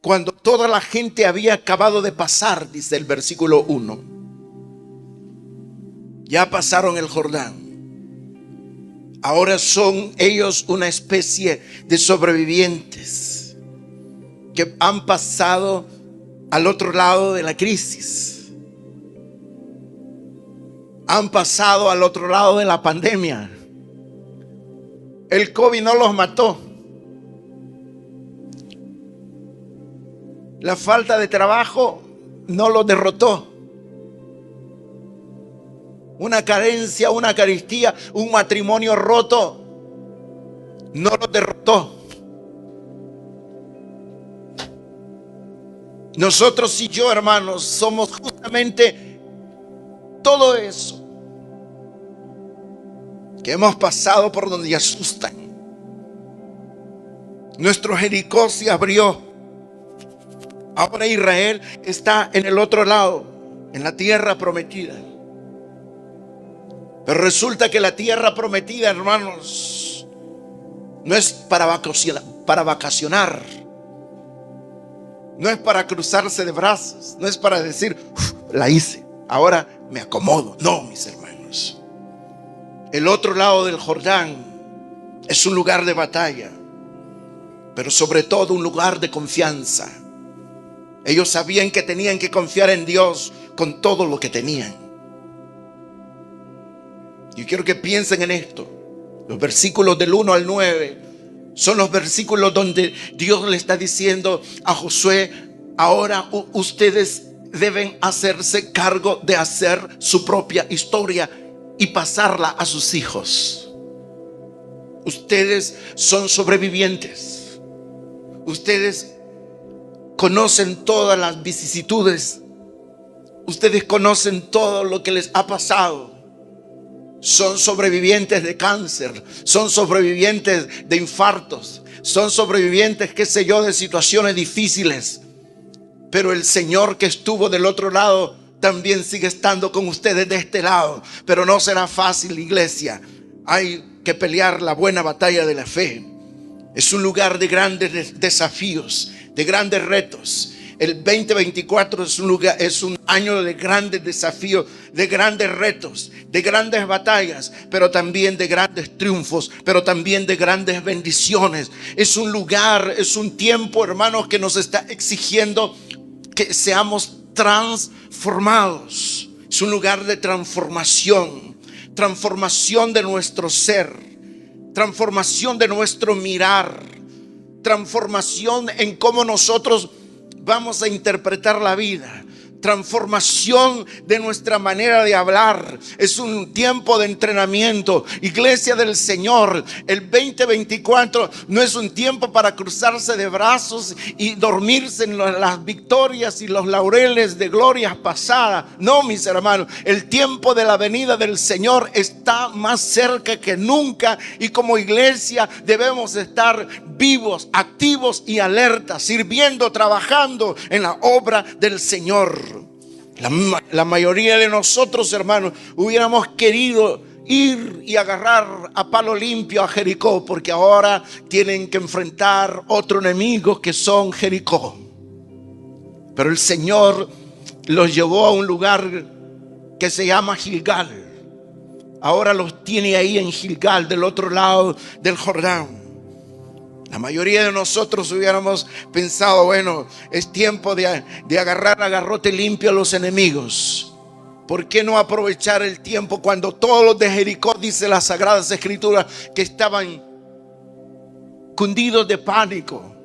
Cuando toda la gente había acabado de pasar, dice el versículo 1, ya pasaron el Jordán. Ahora son ellos una especie de sobrevivientes que han pasado al otro lado de la crisis. Han pasado al otro lado de la pandemia. El COVID no los mató. La falta de trabajo no los derrotó. Una carencia, una carestía, un matrimonio roto no los derrotó. Nosotros y yo, hermanos, somos justamente todo eso que hemos pasado por donde asustan. Nuestro Jericó se abrió. Ahora Israel está en el otro lado, en la tierra prometida. Pero resulta que la tierra prometida, hermanos, no es para vacacionar. No es para cruzarse de brazos. No es para decir, la hice, ahora me acomodo. No, mis hermanos. El otro lado del Jordán es un lugar de batalla, pero sobre todo un lugar de confianza. Ellos sabían que tenían que confiar en Dios con todo lo que tenían. Yo quiero que piensen en esto. Los versículos del 1 al 9 son los versículos donde Dios le está diciendo a Josué: ahora ustedes deben hacerse cargo de hacer su propia historia y pasarla a sus hijos. Ustedes son sobrevivientes. Ustedes conocen todas las vicisitudes. Ustedes conocen todo lo que les ha pasado. Son sobrevivientes de cáncer. Son sobrevivientes de infartos. Son sobrevivientes, qué sé yo, de situaciones difíciles. Pero el Señor que estuvo del otro lado también sigue estando con ustedes de este lado. Pero no será fácil, iglesia. Hay que pelear la buena batalla de la fe. Es un lugar de grandes desafíos, de grandes retos. El 2024 es un año de grandes desafíos, de grandes retos, de grandes batallas, pero también de grandes triunfos, pero también de grandes bendiciones. Es un lugar, es un tiempo, hermanos, que nos está exigiendo que seamos transformados. Es un lugar de transformación, transformación de nuestro ser, transformación de nuestro mirar, transformación en cómo nosotros vamos a interpretar la vida, transformación de nuestra manera de hablar. Es un tiempo de entrenamiento. Iglesia del Señor, el 2024 no es un tiempo para cruzarse de brazos y dormirse en las victorias y los laureles de glorias pasadas. No, mis hermanos, el tiempo de la venida del Señor está más cerca que nunca, y como iglesia debemos estar vivos, activos y alertas, sirviendo, trabajando en la obra del Señor. La mayoría de nosotros, hermanos, hubiéramos querido ir y agarrar a palo limpio a Jericó, porque ahora tienen que enfrentar otro enemigo que son Jericó. Pero el Señor los llevó a un lugar que se llama Gilgal. Ahora los tiene ahí en Gilgal, del otro lado del Jordán. La mayoría de nosotros hubiéramos pensado, bueno, es tiempo de agarrar a garrote limpio a los enemigos. ¿Por qué no aprovechar el tiempo cuando todos los de Jericó, dice las Sagradas Escrituras, que estaban cundidos de pánico,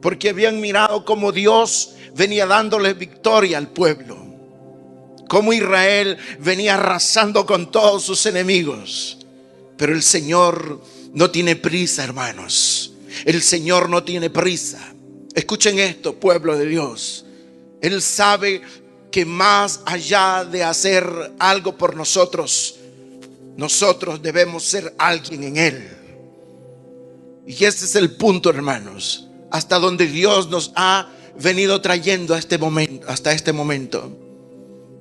porque habían mirado cómo Dios venía dándoles victoria al pueblo, cómo Israel venía arrasando con todos sus enemigos? Pero el Señor no tiene prisa, hermanos. El Señor no tiene prisa. Escuchen esto, pueblo de Dios. Él sabe que más allá de hacer algo por nosotros, nosotros debemos ser alguien en Él. Y ese es el punto, hermanos, hasta donde Dios nos ha venido trayendo a este momento, hasta este momento.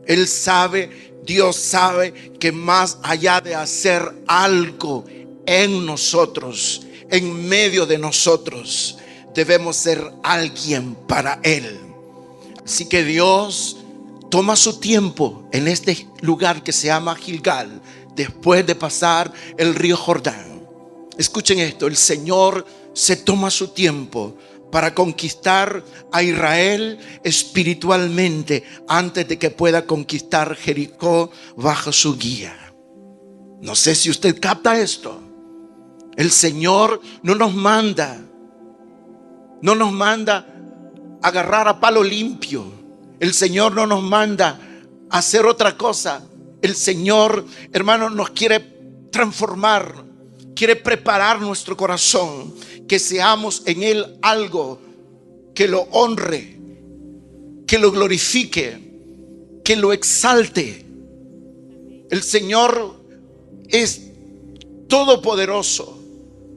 Él sabe, Dios sabe que más allá de hacer algo en nosotros, en medio de nosotros, debemos ser alguien para Él. Así que Dios toma su tiempo en este lugar que se llama Gilgal, después de pasar el río Jordán. Escuchen esto, el Señor se toma su tiempo para conquistar a Israel espiritualmente antes de que pueda conquistar Jericó bajo su guía. No sé si usted capta esto. El Señor no nos manda agarrar a palo limpio. El Señor no nos manda a hacer otra cosa. El Señor, hermano, nos quiere transformar, quiere preparar nuestro corazón, que seamos en Él algo que lo honre, que lo glorifique, que lo exalte. El Señor es todopoderoso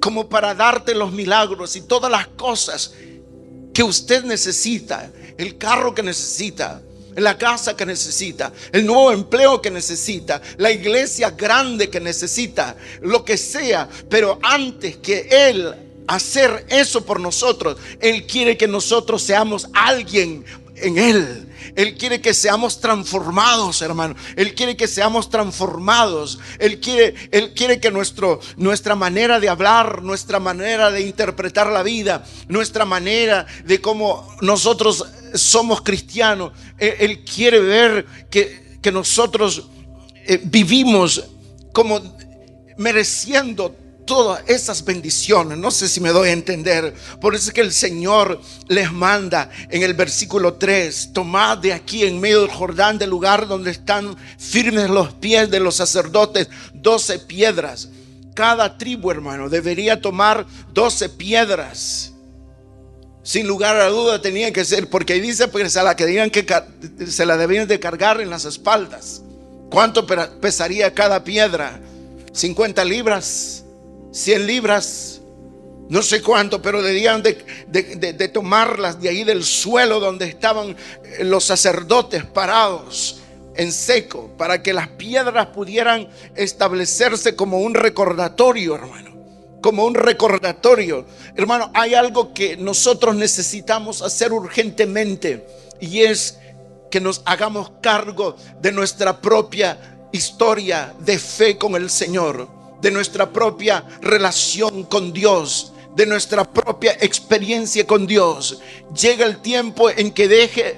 como para darte los milagros y todas las cosas que usted necesita, el carro que necesita, la casa que necesita, el nuevo empleo que necesita, la iglesia grande que necesita, lo que sea. Pero antes que Él hacer eso por nosotros, Él quiere que nosotros seamos alguien en Él. Él quiere que seamos transformados, hermano. Él quiere que seamos transformados. Él quiere que nuestra manera de hablar, nuestra manera de interpretar la vida, nuestra manera de cómo nosotros somos cristianos, Él quiere ver que nosotros vivimos como mereciendo todas esas bendiciones. No sé si me doy a entender. Por eso es que el Señor les manda en el versículo 3: tomad de aquí en medio del Jordán, del lugar donde están firmes los pies de los sacerdotes, 12 piedras. Cada tribu, hermano, debería tomar 12 piedras. Sin lugar a duda tenía que ser, porque dice que se la debían de cargar en las espaldas. ¿Cuánto pesaría cada piedra? 50 libras, 100 libras, no sé cuánto, pero debían de tomarlas de ahí del suelo donde estaban los sacerdotes parados en seco, para que las piedras pudieran establecerse como un recordatorio, hermano. Como un recordatorio. Hermano, hay algo que nosotros necesitamos hacer urgentemente, y es que nos hagamos cargo de nuestra propia historia de fe con el Señor, de nuestra propia relación con Dios, de nuestra propia experiencia con Dios. Llega el tiempo en que deje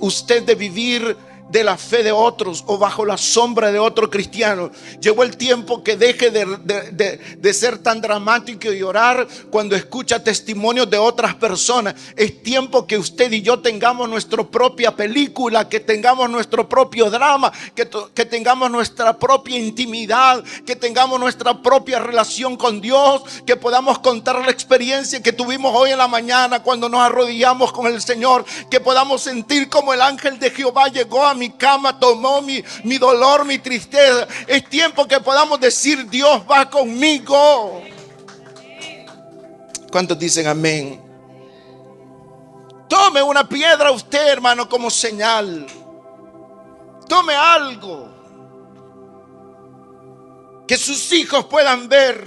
usted de vivir de la fe de otros o bajo la sombra de otro cristiano. Llegó el tiempo que deje de ser tan dramático y llorar cuando escucha testimonios de otras personas. Es tiempo que usted y yo tengamos nuestra propia película, que tengamos nuestro propio drama, que tengamos nuestra propia intimidad, que tengamos nuestra propia relación con Dios, que podamos contar la experiencia que tuvimos hoy en la mañana cuando nos arrodillamos con el Señor, que podamos sentir como el ángel de Jehová llegó a mi cama, tomó mi dolor, mi tristeza. Es tiempo que podamos decir: Dios va conmigo. ¿Cuántos dicen amén? Tome una piedra usted, hermano, como señal. Tome algo que sus hijos puedan ver,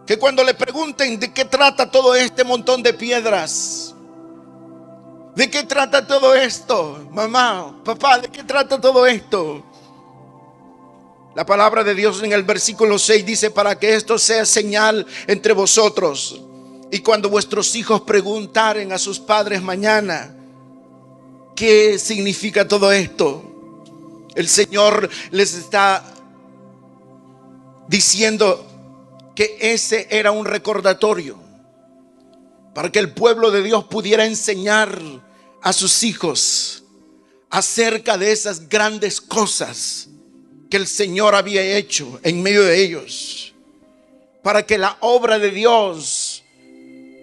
que cuando le pregunten de qué trata todo este montón de piedras, ¿de qué trata todo esto? Mamá, papá, ¿de qué trata todo esto? La palabra de Dios en el versículo 6 dice: para que esto sea señal entre vosotros, y cuando vuestros hijos preguntaren a sus padres mañana, ¿qué significa todo esto? El Señor les está diciendo que ese era un recordatorio, para que el pueblo de Dios pudiera enseñar a sus hijos acerca de esas grandes cosas que el Señor había hecho en medio de ellos, para que la obra de Dios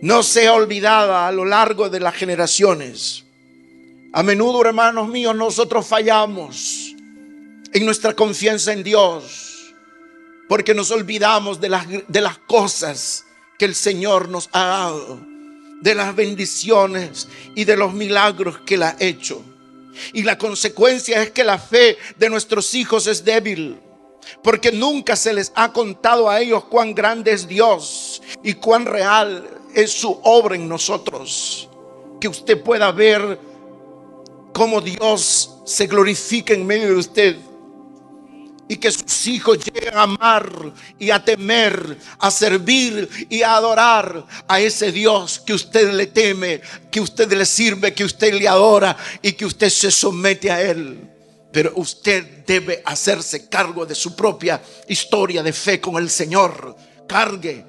no sea olvidada a lo largo de las generaciones. A menudo, hermanos míos, nosotros fallamos en nuestra confianza en Dios, porque nos olvidamos de las cosas que el Señor nos ha dado, de las bendiciones y de los milagros que Él ha hecho. Y la consecuencia es que la fe de nuestros hijos es débil, porque nunca se les ha contado a ellos cuán grande es Dios y cuán real es su obra en nosotros. Que usted pueda ver cómo Dios se glorifica en medio de usted. Y que sus hijos lleguen a amar y a temer, a servir y a adorar a ese Dios que usted le teme, que usted le sirve, que usted le adora y que usted se somete a Él. Pero usted debe hacerse cargo de su propia historia de fe con el Señor. Cargue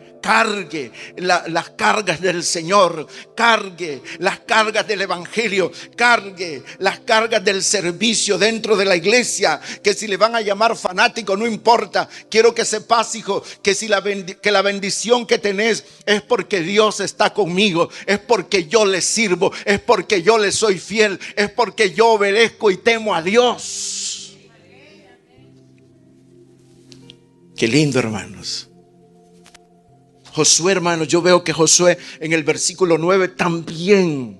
las cargas del Señor, cargue las cargas del Evangelio, cargue las cargas del servicio dentro de la iglesia. Que si le van a llamar fanático, no importa. Quiero que sepas, hijo, que si la bendición que tenés es porque Dios está conmigo, es porque yo le sirvo, es porque yo le soy fiel, es porque yo obedezco y temo a Dios. Qué lindo, hermanos. Josué, hermanos, yo veo que Josué en el versículo 9 también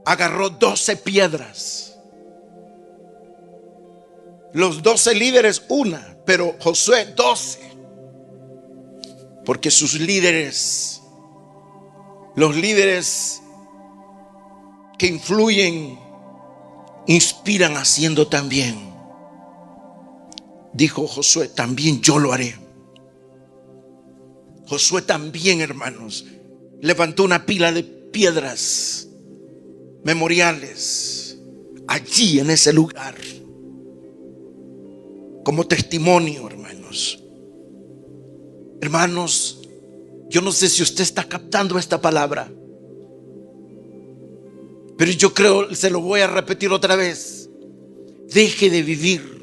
agarró 12 piedras. Los 12 líderes una, pero Josué 12. Porque sus líderes, los líderes que influyen, inspiran haciendo también. Dijo Josué, también yo lo haré. Josué también, hermanos, levantó una pila de piedras memoriales allí en ese lugar, como testimonio, hermanos. Hermanos, yo no sé si usted está captando esta palabra, pero yo creo, se lo voy a repetir otra vez. Deje de vivir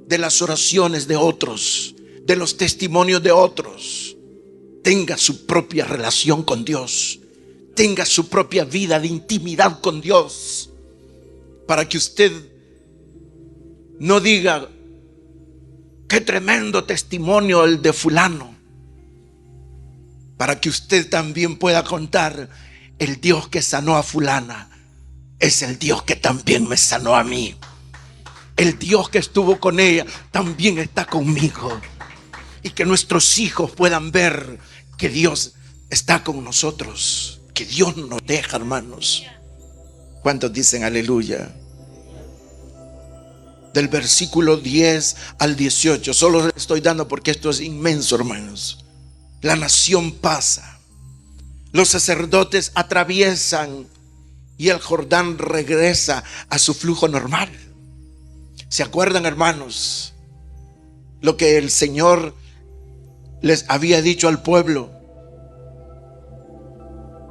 de las oraciones de otros, de los testimonios de otros. Tenga su propia relación con Dios. Tenga su propia vida de intimidad con Dios, para que usted no diga: qué tremendo testimonio el de fulano. Para que usted también pueda contar: el Dios que sanó a fulana es el Dios que también me sanó a mí. El Dios que estuvo con ella también está conmigo. Y que nuestros hijos puedan ver que Dios está con nosotros, que Dios nos deja, hermanos. ¿Cuántos dicen aleluya? Del versículo 10 al 18, solo le estoy dando porque esto es inmenso, hermanos. La nación pasa, los sacerdotes atraviesan y el Jordán regresa a su flujo normal. ¿Se acuerdan, hermanos, lo que el Señor les había dicho al pueblo?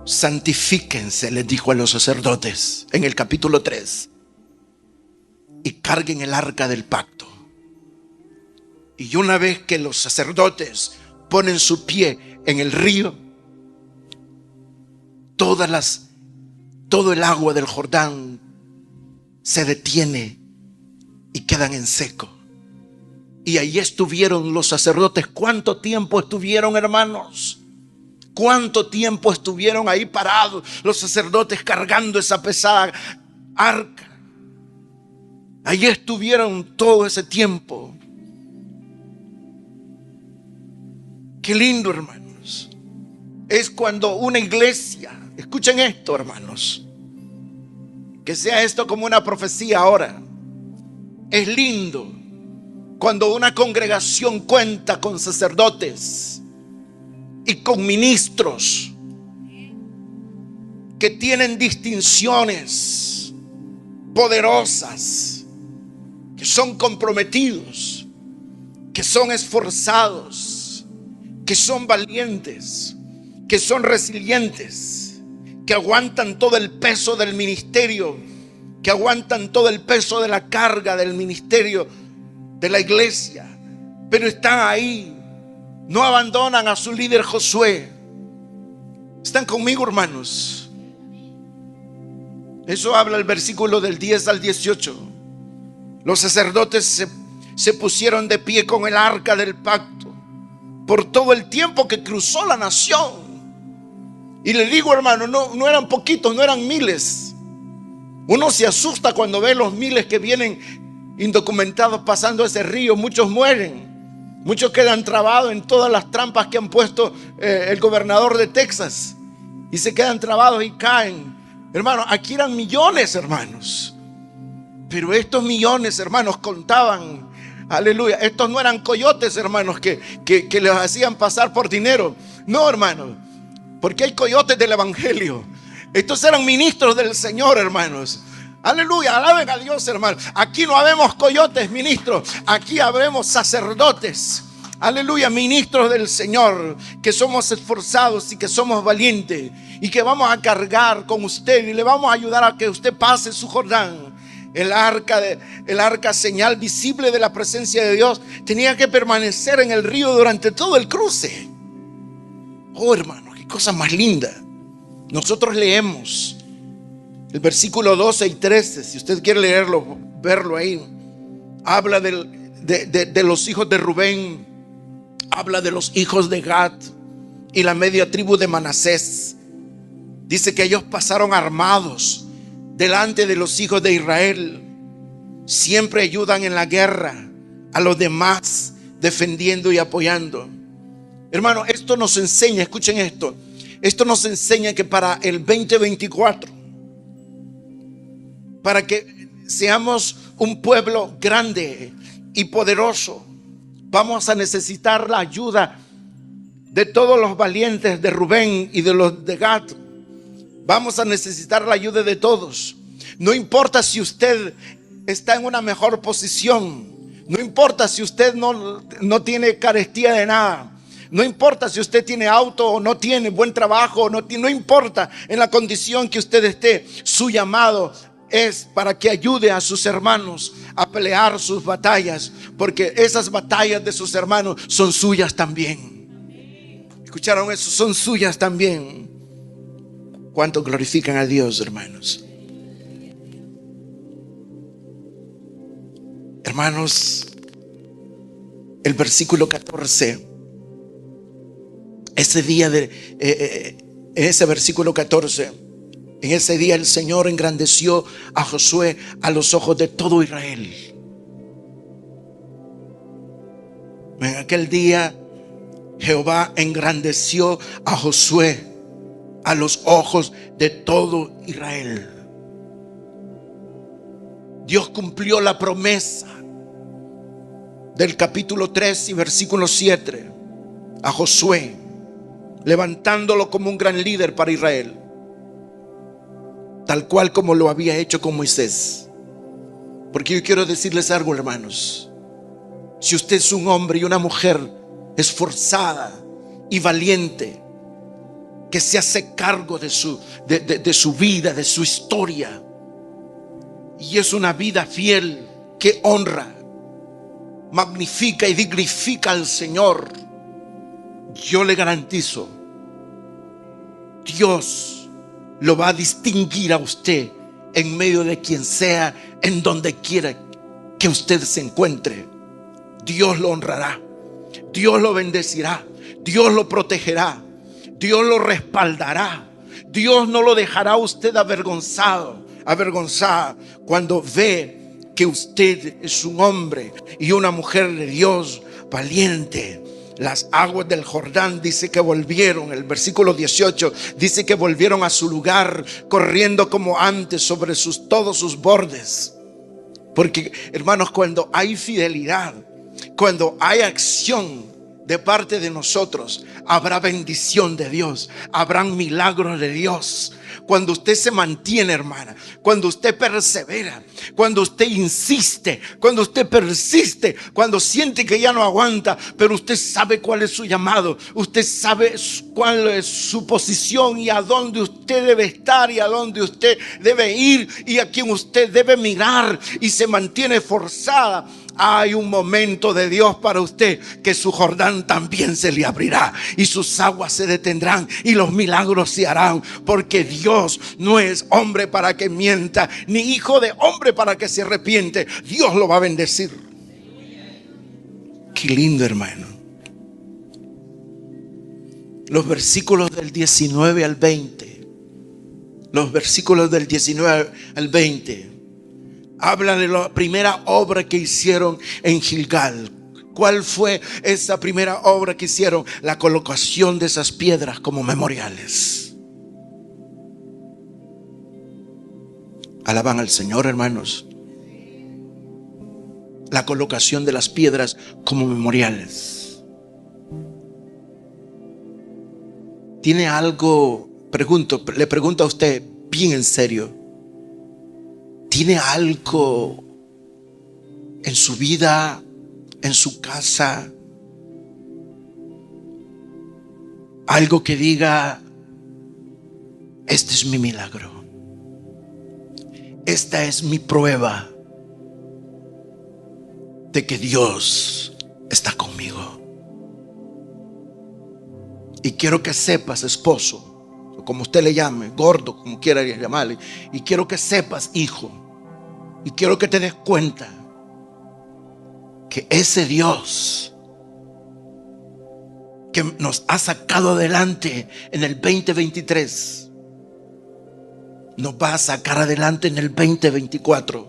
Santifíquense, les dijo a los sacerdotes en el capítulo 3, y carguen el arca del pacto. Y una vez que los sacerdotes ponen su pie en el río, todo el agua del Jordán se detiene y quedan en seco. Y ahí estuvieron los sacerdotes. ¿Cuánto tiempo estuvieron, hermanos? ¿Cuánto tiempo estuvieron ahí parados los sacerdotes cargando esa pesada arca? Ahí estuvieron todo ese tiempo. Qué lindo, hermanos. Es cuando una iglesia, escuchen esto, hermanos, que sea esto como una profecía ahora. Es lindo cuando una congregación cuenta con sacerdotes y con ministros que tienen distinciones poderosas, que son comprometidos, que son esforzados, que son valientes, que son resilientes, que aguantan todo el peso del ministerio, que aguantan todo el peso de la carga del ministerio de la iglesia, pero están ahí, no abandonan a su líder Josué. ¿Están conmigo, hermanos? Eso habla el versículo del 10 al 18. Los sacerdotes se pusieron de pie con el arca del pacto por todo el tiempo que cruzó la nación. Y le digo, hermano, no eran poquitos, no eran miles. Uno se asusta cuando ve los miles que vienen indocumentados pasando ese río. Muchos mueren. Muchos quedan trabados en todas las trampas que han puesto el gobernador de Texas, y se quedan trabados y caen. Hermanos, aquí eran millones, hermanos, pero estos millones, hermanos, contaban. Aleluya. Estos no eran coyotes, hermanos, que les hacían pasar por dinero. No, hermanos, porque hay coyotes del evangelio. Estos eran ministros del Señor, hermanos. Aleluya, alaben a Dios, hermanos. Aquí no habemos coyotes, ministros. Aquí habremos sacerdotes. Aleluya, ministros del Señor, que somos esforzados y que somos valientes, y que vamos a cargar con usted y le vamos a ayudar a que usted pase su Jordán. El arca, señal visible de la presencia de Dios, tenía que permanecer en el río durante todo el cruce. Oh, hermano, qué cosa más linda. Nosotros leemos el versículo 12 y 13. Si usted quiere leerlo, verlo ahí. Habla de los hijos de Rubén. Habla de los hijos de Gad y la media tribu de Manasés. Dice que ellos pasaron armados delante de los hijos de Israel. Siempre ayudan en la guerra a los demás, defendiendo y apoyando. Hermano, esto nos enseña, escuchen esto. Esto nos enseña que para el 2024, para que seamos un pueblo grande y poderoso, vamos a necesitar la ayuda de todos los valientes de Rubén y de los de Gad. Vamos a necesitar la ayuda de todos. No importa si usted está en una mejor posición. No importa si usted no tiene carestía de nada. No importa si usted tiene auto o no tiene, buen trabajo o no importa en la condición que usted esté. Su llamado es para que ayude a sus hermanos a pelear sus batallas, porque esas batallas de sus hermanos son suyas también. ¿Escucharon eso? Son suyas también. ¿Cuánto glorifican a Dios, hermanos? Hermanos, el versículo 14, ese día en ese versículo 14, en ese día el Señor engrandeció a Josué a los ojos de todo Israel. En aquel día Jehová engrandeció a Josué a los ojos de todo Israel. Dios cumplió la promesa del capítulo 3 y versículo 7 a Josué, levantándolo como un gran líder para Israel, tal cual como lo había hecho con Moisés. Porque yo quiero decirles algo, hermanos. Si usted es un hombre y una mujer esforzada y valiente, que se hace cargo de su vida, de su historia, y es una vida fiel que honra, magnifica y dignifica al Señor, yo le garantizo, Dios lo va a distinguir a usted en medio de quien sea, en donde quiera que usted se encuentre. Dios lo honrará, Dios lo bendecirá, Dios lo protegerá, Dios lo respaldará. Dios no lo dejará a usted avergonzada cuando ve que usted es un hombre y una mujer de Dios valiente. Las aguas del Jordán dice que volvieron, el versículo 18 dice que volvieron a su lugar, corriendo como antes sobre todos sus bordes. Porque, hermanos, cuando hay fidelidad, cuando hay acción de parte de nosotros, habrá bendición de Dios, habrán milagros de Dios. Cuando usted se mantiene, hermana, cuando usted persevera, cuando usted insiste, cuando usted persiste, cuando siente que ya no aguanta, pero usted sabe cuál es su llamado, usted sabe cuál es su posición y a dónde usted debe estar y a dónde usted debe ir y a quién usted debe mirar, y se mantiene forzada. Hay un momento de Dios para usted, que su Jordán también se le abrirá y sus aguas se detendrán y los milagros se harán, porque Dios no es hombre para que mienta, ni hijo de hombre para que se arrepiente. Dios lo va a bendecir. Qué lindo, hermano. Los versículos del 19 al 20, los versículos del 19 al 20 habla de la primera obra que hicieron en Gilgal, ¿Cuál fue esa primera obra que hicieron? La colocación de esas piedras como memoriales. Alaban al Señor, hermanos. La colocación de las piedras como memoriales. ¿Tiene algo, le pregunto a usted bien en serio, ¿tiene algo en su vida, en su casa, algo que diga: este es mi milagro, esta es mi prueba de que Dios está conmigo? Y quiero que sepas, esposo, o como usted le llame, gordo, como quiera llamarle, y quiero que sepas, hijo, y quiero que te des cuenta que ese Dios que nos ha sacado adelante en el 2023 nos va a sacar adelante en el 2024,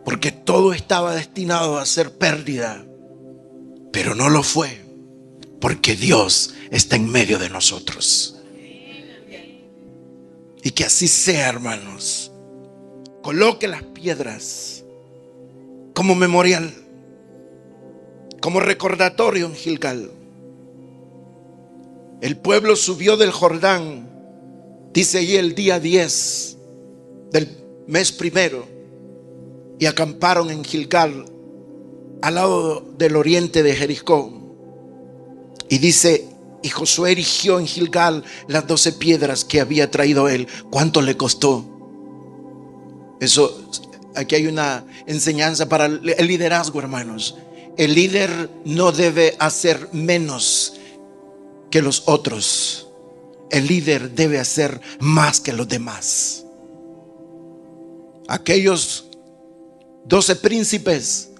porque todo estaba destinado a ser pérdida, pero no lo fue, porque Dios está en medio de nosotros. Y que así sea, hermanos. Coloque las piedras como memorial, como recordatorio en Gilgal. El pueblo subió del Jordán, dice allí, el día 10 del mes primero, y acamparon en Gilgal, al lado del oriente de Jericó. Y dice: y Josué erigió en Gilgal las 12 piedras que había traído él. ¿Cuánto le costó? Eso, aquí hay una enseñanza para el liderazgo, hermanos. El líder no debe hacer menos que los otros. El líder debe hacer más que los demás. Aquellos 12 príncipes,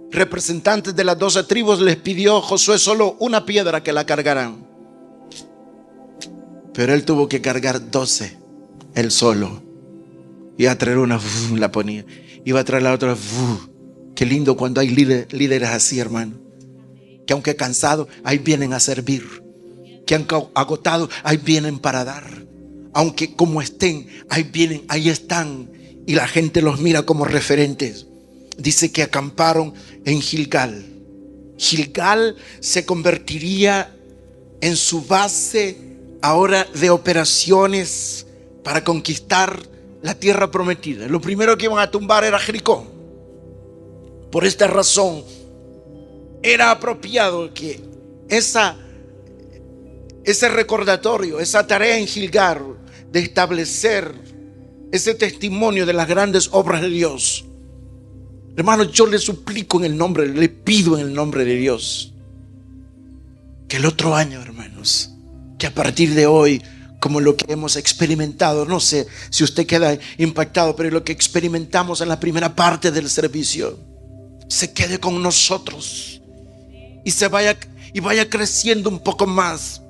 representantes de las 12 tribus, les pidió Josué solo una piedra que la cargaran, pero él tuvo que cargar 12 él solo. Iba a traer una, la ponía, iba a traer la otra. Qué lindo cuando hay líderes así, hermano, que aunque cansados, ahí vienen a servir, que han agotado, ahí vienen para dar, aunque como estén, ahí vienen, ahí están, y la gente los mira como referentes. Dice que acamparon en Gilgal. Gilgal se convertiría en su base ahora de operaciones para conquistar la tierra prometida. Lo primero que iban a tumbar era Jericó. Por esta razón era apropiado que ese recordatorio, esa tarea en Gilgal de establecer ese testimonio de las grandes obras de Dios. Hermanos, yo le suplico en el nombre, le pido en el nombre de Dios, que el otro año, hermanos, que a partir de hoy, como lo que hemos experimentado, no sé si usted queda impactado, pero lo que experimentamos en la primera parte del servicio, se quede con nosotros y vaya creciendo un poco más,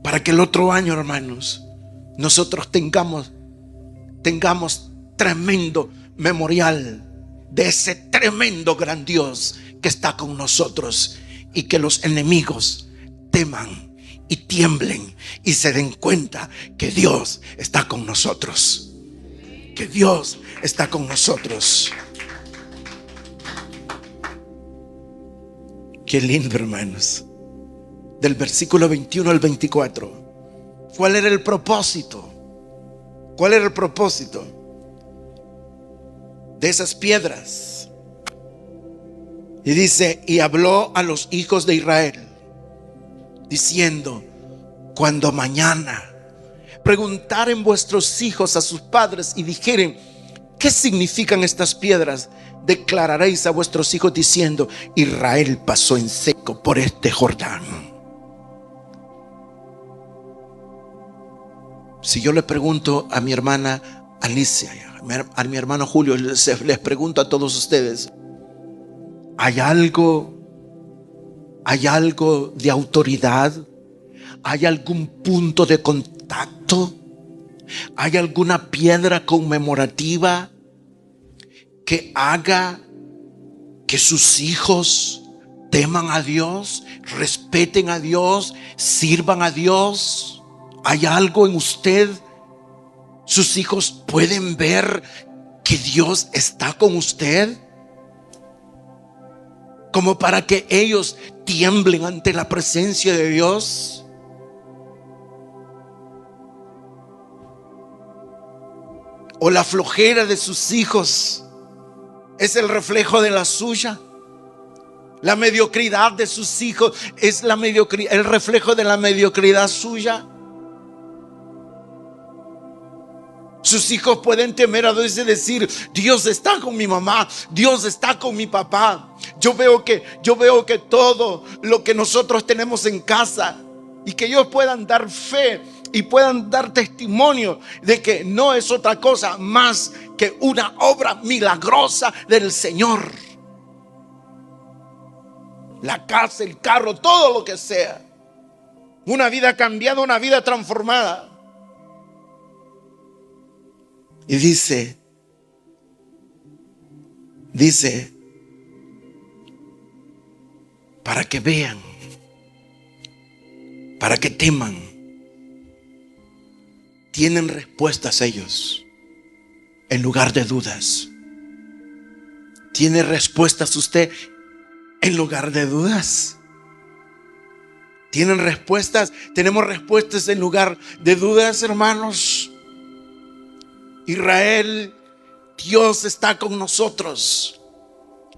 para que el otro año, hermanos, nosotros tengamos tremendo memorial de ese tremendo gran Dios que está con nosotros, y que los enemigos teman y tiemblen y se den cuenta que Dios está con nosotros, que Dios está con nosotros. Qué lindo, hermanos. Del versículo 21 al 24, ¿cuál era el propósito? ¿Cuál era el propósito de esas piedras? Y dice: y habló a los hijos de Israel diciendo: cuando mañana preguntaren vuestros hijos a sus padres y dijeren: ¿qué significan estas piedras?, declararéis a vuestros hijos diciendo: Israel pasó en seco por este Jordán. Si yo le pregunto a mi hermana Alicia, a mi hermano Julio, les pregunto a todos ustedes: ¿hay algo de autoridad? ¿Hay algún punto de contacto? ¿Hay alguna piedra conmemorativa que haga que sus hijos teman a Dios, respeten a Dios, sirvan a Dios? ¿Hay algo en usted? ¿Sus hijos pueden ver que Dios está con usted? Como para que ellos tiemblen ante la presencia de Dios. ¿O la flojera de sus hijos es el reflejo de la suya? La mediocridad de sus hijos es el reflejo de la mediocridad suya. Sus hijos pueden temer a Dios y decir: Dios está con mi mamá, Dios está con mi papá. Yo veo que todo lo que nosotros tenemos en casa, y que ellos puedan dar fe y puedan dar testimonio de que no es otra cosa más que una obra milagrosa del Señor. La casa, el carro, todo lo que sea. Una vida cambiada, una vida transformada. Y dice, para que vean, para que teman. Tienen respuestas ellos en lugar de dudas. ¿Tiene respuestas usted en lugar de dudas? ¿Tienen respuestas? ¿Tenemos respuestas en lugar de dudas, hermanos? Israel, Dios está con nosotros.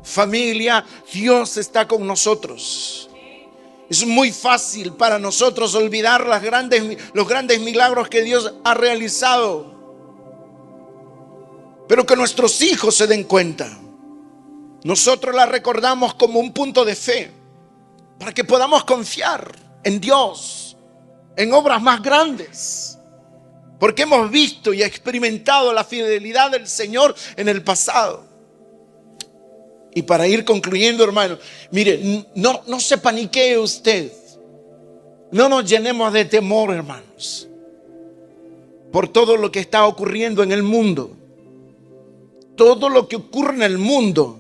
Familia, Dios está con nosotros. Es muy fácil para nosotros olvidar los grandes milagros que Dios ha realizado, pero que nuestros hijos se den cuenta. Nosotros la recordamos como un punto de fe, para que podamos confiar en Dios, en obras más grandes. Porque hemos visto y experimentado la fidelidad del Señor en el pasado. Y para ir concluyendo, hermano, mire, no se paniquee usted. No nos llenemos de temor, hermanos, por todo lo que está ocurriendo en el mundo. Todo lo que ocurre en el mundo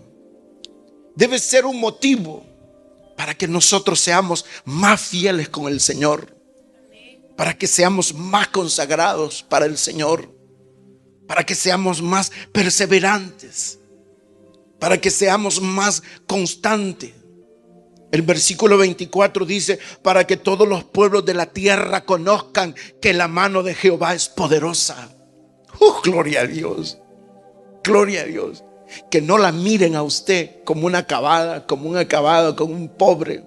debe ser un motivo para que nosotros seamos más fieles con el Señor. Para que seamos más consagrados para el Señor, para que seamos más perseverantes, para que seamos más constantes. El versículo 24 dice: para que todos los pueblos de la tierra conozcan que la mano de Jehová es poderosa. Gloria a Dios, gloria a Dios. Que no la miren a usted como una acabada, como un acabado, como un pobre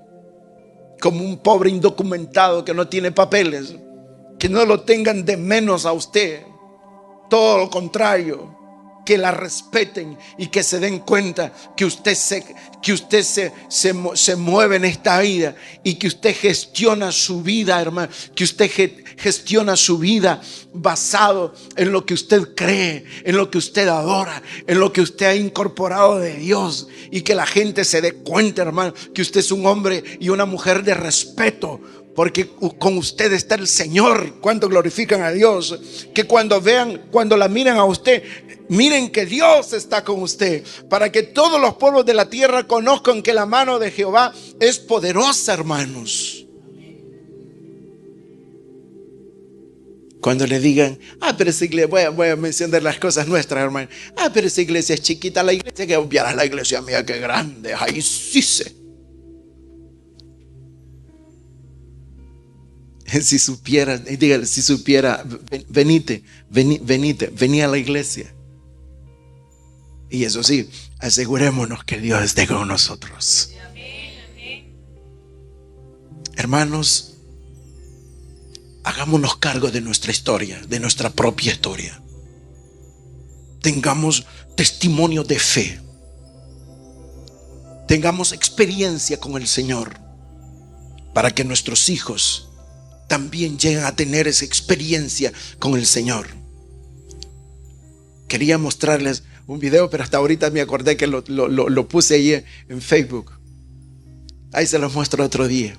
indocumentado que no tiene papeles. Que no lo tengan de menos a usted. Todo lo contrario, que la respeten y que se den cuenta que usted se mueve en esta vida, y que usted gestiona su vida, hermano, que usted gestiona su vida basado en lo que usted cree, en lo que usted adora, en lo que usted ha incorporado de Dios, y que la gente se dé cuenta, hermano, que usted es un hombre y una mujer de respeto, porque con usted está el Señor. Cuánto glorifican a Dios. Que cuando la miren a usted, miren que Dios está con usted, para que todos los pueblos de la tierra conozcan que la mano de Jehová es poderosa, hermanos. Cuando le digan: pero esa iglesia, voy a mencionar las cosas nuestras, hermano. Pero esa iglesia es chiquita, la iglesia que vieras la iglesia mía, qué grande. Ahí sí sé. Si supiera, dígale, si supiera, vení a la iglesia. Y eso sí, asegurémonos que Dios esté con nosotros. Hermanos, hagámonos cargo de nuestra historia, de nuestra propia historia. Tengamos testimonio de fe. Tengamos experiencia con el Señor, para que nuestros hijos también lleguen a tener esa experiencia con el Señor. Quería mostrarles un video, pero hasta ahorita me acordé que lo puse ahí en Facebook. Ahí se los muestro otro día.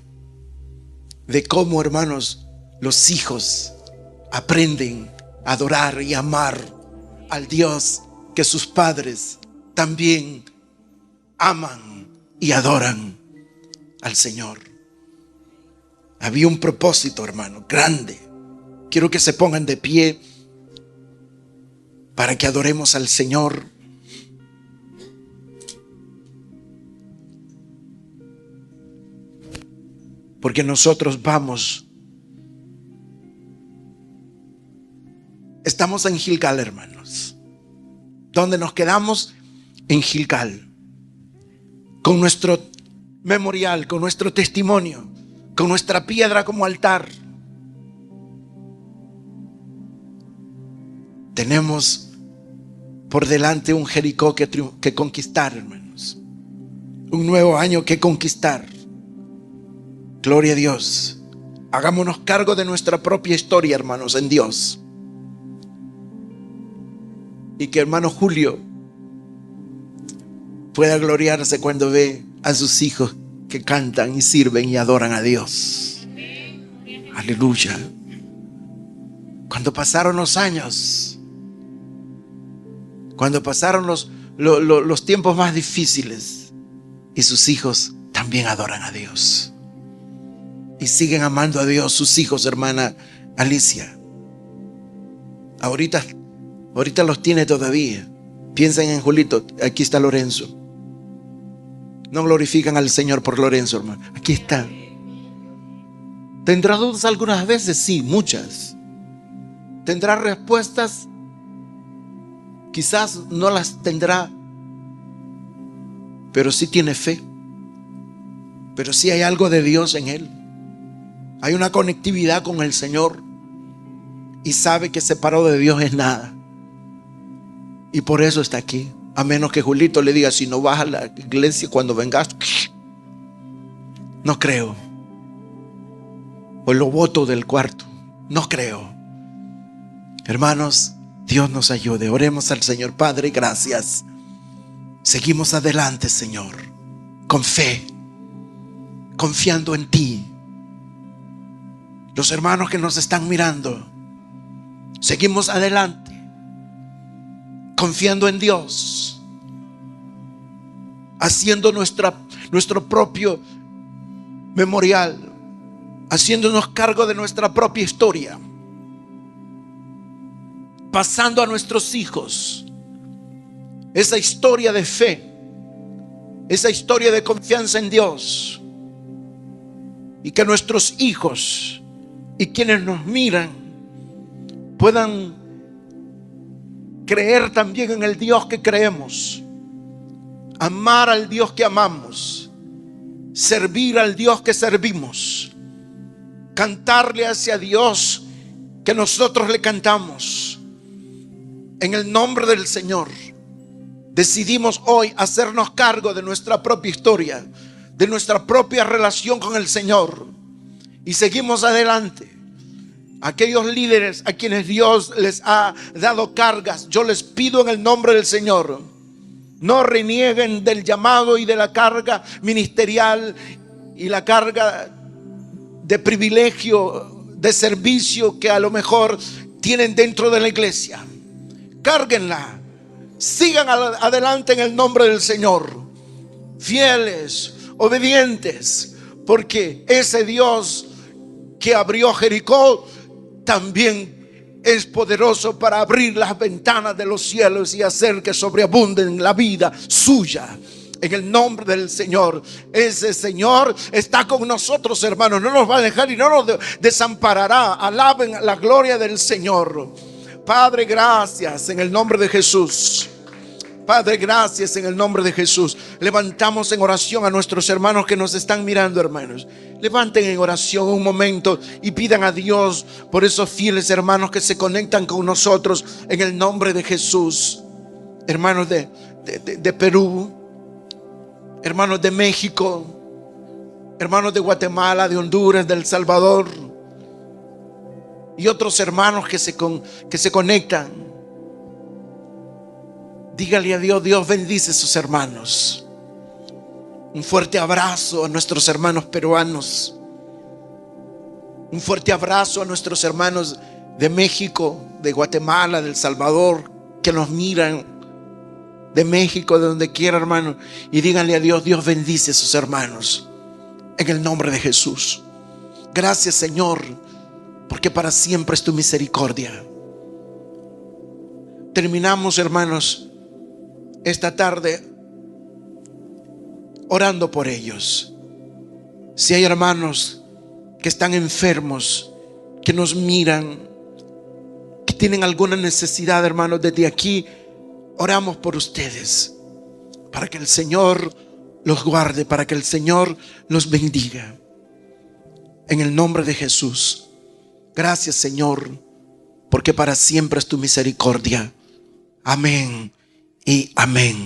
De cómo, hermanos, los hijos aprenden a adorar y amar al Dios que sus padres también aman y adoran al Señor. Había un propósito, hermano, grande. Quiero que se pongan de pie para que adoremos al Señor. Porque nosotros estamos en Gilgal, hermanos. Donde nos quedamos en Gilgal. Con nuestro memorial, con nuestro testimonio, con nuestra piedra como altar. Tenemos por delante un Jericó que conquistar, hermanos. Un nuevo año que conquistar. Gloria a Dios. Hagámonos cargo de nuestra propia historia, hermanos, en Dios. Y que hermano Julio pueda gloriarse cuando ve a sus hijos que cantan y sirven y adoran a Dios. Aleluya. Cuando pasaron los años, cuando pasaron los tiempos más difíciles, y sus hijos también adoran a Dios. Y siguen amando a Dios sus hijos, hermana Alicia. Ahorita los tiene todavía. Piensen en Julito, aquí está Lorenzo. No glorifican al Señor por Lorenzo, hermano. Aquí está. ¿Tendrá dudas algunas veces? Sí, muchas. ¿Tendrá respuestas? Quizás no las tendrá, pero sí tiene fe. Pero sí hay algo de Dios en él. Hay una conectividad con el Señor y sabe que separado de Dios es nada. Y por eso está aquí. A menos que Julito le diga, si no vas a la iglesia cuando vengas, no creo. O lo boto del cuarto. No creo. Hermanos, Dios nos ayude. Oremos al Señor. Padre, gracias. Seguimos adelante, Señor, con fe, confiando en ti. Los hermanos que nos están mirando, seguimos adelante, confiando en Dios, haciendo nuestro propio memorial, haciéndonos cargo de nuestra propia historia, pasando a nuestros hijos esa historia de fe, esa historia de confianza en Dios, y que nuestros hijos y quienes nos miran puedan creer también en el Dios que creemos, amar al Dios que amamos, servir al Dios que servimos, cantarle hacia Dios que nosotros le cantamos. En el nombre del Señor decidimos hoy hacernos cargo de nuestra propia historia, de nuestra propia relación con el Señor, y seguimos adelante. Aquellos líderes a quienes Dios les ha dado cargas, yo les pido en el nombre del Señor, no renieguen del llamado y de la carga ministerial y la carga de privilegio, de servicio que a lo mejor tienen dentro de la iglesia. Cárguenla, sigan adelante en el nombre del Señor, fieles, obedientes, porque ese Dios que abrió Jericó también es poderoso para abrir las ventanas de los cielos y hacer que sobreabunden la vida suya. En el nombre del Señor, ese Señor está con nosotros, hermanos. No nos va a dejar y no nos desamparará. Alaben la gloria del Señor. Padre, gracias en el nombre de Jesús. Padre, gracias en el nombre de Jesús. Levantamos en oración a nuestros hermanos que nos están mirando, hermanos. Levanten en oración un momento y pidan a Dios por esos fieles hermanos que se conectan con nosotros en el nombre de Jesús. Hermanos de Perú, hermanos de México, hermanos de Guatemala, de Honduras, de El Salvador y otros hermanos que se conectan. Dígale a Dios, Dios bendice a sus hermanos. Un fuerte abrazo a nuestros hermanos peruanos. Un fuerte abrazo a nuestros hermanos de México, de Guatemala, de El Salvador, que nos miran de México, de donde quiera, hermano, y díganle a Dios: Dios bendice a sus hermanos en el nombre de Jesús. Gracias, Señor, porque para siempre es tu misericordia. Terminamos, hermanos, esta tarde orando por ellos. Si hay hermanos que están enfermos, que nos miran, que tienen alguna necesidad, hermanos, desde aquí oramos por ustedes, para que el Señor los guarde, para que el Señor los bendiga. En el nombre de Jesús. Gracias, Señor, porque para siempre es tu misericordia. Amén y amén.